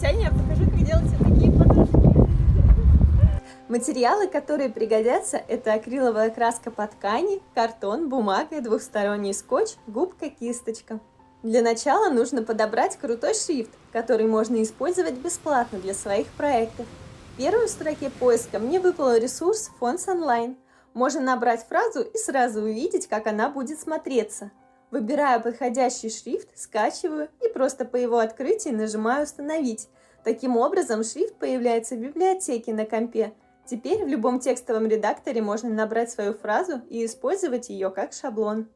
Сегодня я покажу, как делать вот такие подушки. Материалы, которые пригодятся, это акриловая краска по ткани, картон, бумага, двухсторонний скотч, губка, кисточка. Для начала нужно подобрать крутой шрифт, который можно использовать бесплатно для своих проектов. В первой строке поиска мне выпал ресурс Fonts Online. Можно набрать фразу и сразу увидеть, как она будет смотреться. Выбираю подходящий шрифт, скачиваю и просто по его открытии нажимаю «Установить». Таким образом, шрифт появляется в библиотеке на компе. Теперь в любом текстовом редакторе можно набрать свою фразу и использовать ее как шаблон.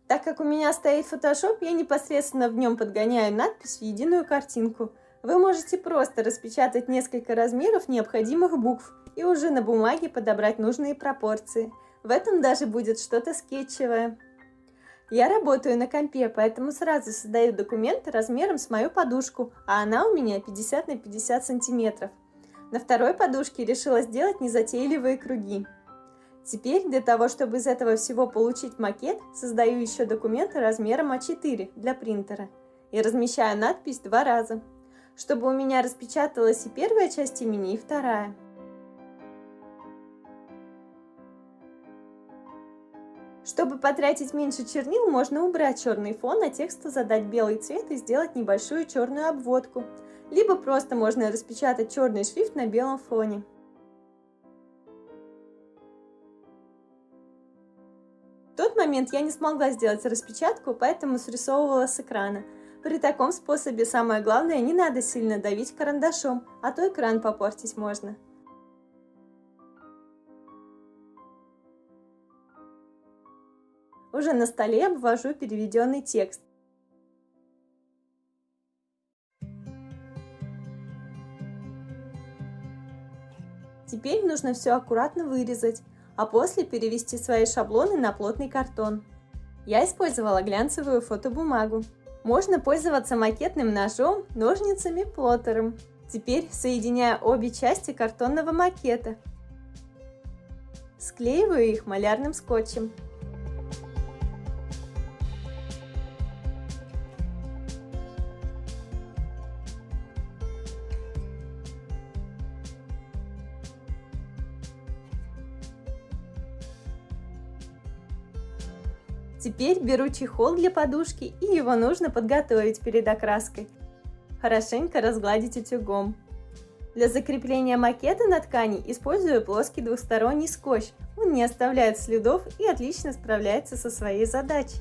Так как у меня стоит Photoshop, я непосредственно в нем подгоняю надпись в единую картинку. Вы можете просто распечатать несколько размеров необходимых букв и уже на бумаге подобрать нужные пропорции. В этом даже будет что-то скетчевое. Я работаю на компе, поэтому сразу создаю документ размером с мою подушку, а она у меня 50 на 50 сантиметров. На второй подушке решила сделать незатейливые круги. Теперь для того, чтобы из этого всего получить макет, создаю еще документ размером А4 для принтера и размещаю надпись 2 раза, чтобы у меня распечаталась и первая часть имени, и вторая. Чтобы потратить меньше чернил, можно убрать черный фон, а тексту задать белый цвет и сделать небольшую черную обводку. Либо просто можно распечатать черный шрифт на белом фоне. В тот момент я не смогла сделать распечатку, поэтому срисовывала с экрана. При таком способе самое главное, не надо сильно давить карандашом, а то экран попортить можно. Уже на столе обвожу переведенный текст. Теперь нужно все аккуратно вырезать, а после перевести свои шаблоны на плотный картон. Я использовала глянцевую фотобумагу. Можно пользоваться макетным ножом, ножницами, плоттером. Теперь соединяю обе части картонного макета. Склеиваю их малярным скотчем. Теперь беру чехол для подушки, и его нужно подготовить перед окраской. Хорошенько разгладить утюгом. Для закрепления макета на ткани использую плоский двухсторонний скотч. Он не оставляет следов и отлично справляется со своей задачей.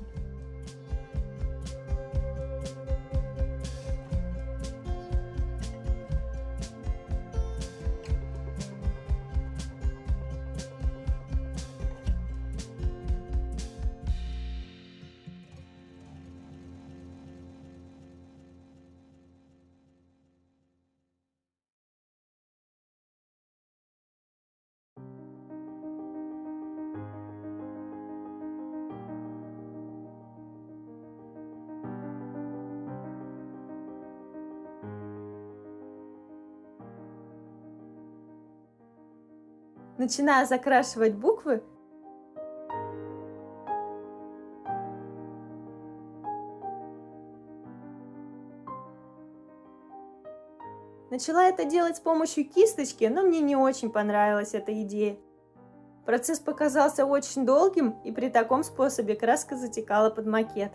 Начинаю закрашивать буквы. Начала это делать с помощью кисточки, но мне не очень понравилась эта идея. Процесс показался очень долгим, и при таком способе краска затекала под макет.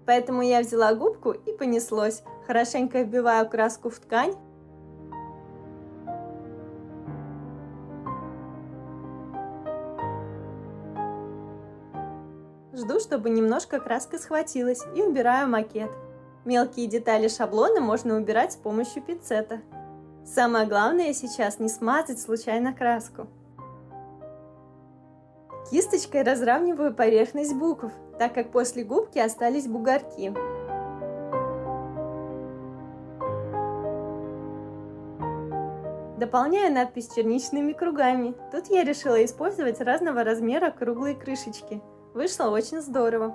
Поэтому я взяла губку и понеслось. Хорошенько вбиваю краску в ткань. Жду, чтобы немножко краска схватилась, и убираю макет. Мелкие детали шаблона можно убирать с помощью пинцета. Самое главное сейчас не смазать случайно краску. Кисточкой разравниваю поверхность букв, так как после губки остались бугорки. Дополняю надпись черничными кругами. Тут я решила использовать разного размера круглые крышечки. Вышло очень здорово.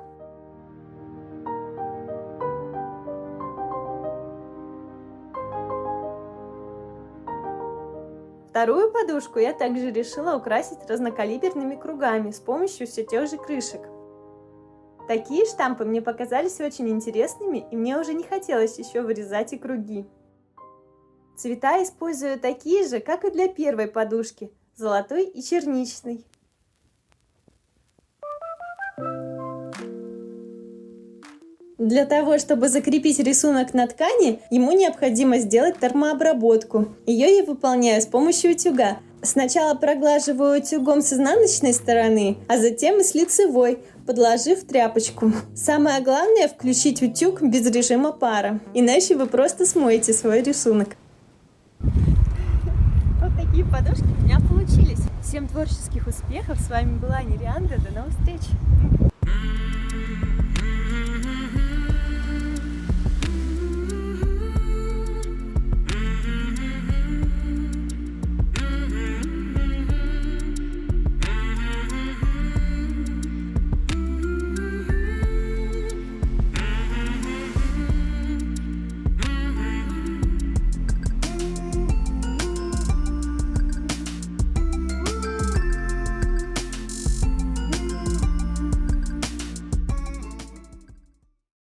Вторую подушку я также решила украсить разнокалиберными кругами с помощью все тех же крышек. Такие штампы мне показались очень интересными, и мне уже не хотелось еще вырезать и круги. Цвета использую такие же, как и для первой подушки, золотой и черничный. Для того, чтобы закрепить рисунок на ткани, ему необходимо сделать термообработку. Ее я выполняю с помощью утюга. Сначала проглаживаю утюгом с изнаночной стороны, а затем и с лицевой, подложив тряпочку. Самое главное — включить утюг без режима пара, иначе вы просто смоете свой рисунок. Вот такие подушки у меня получились. Всем творческих успехов! С вами была Нерианда. До новых встреч!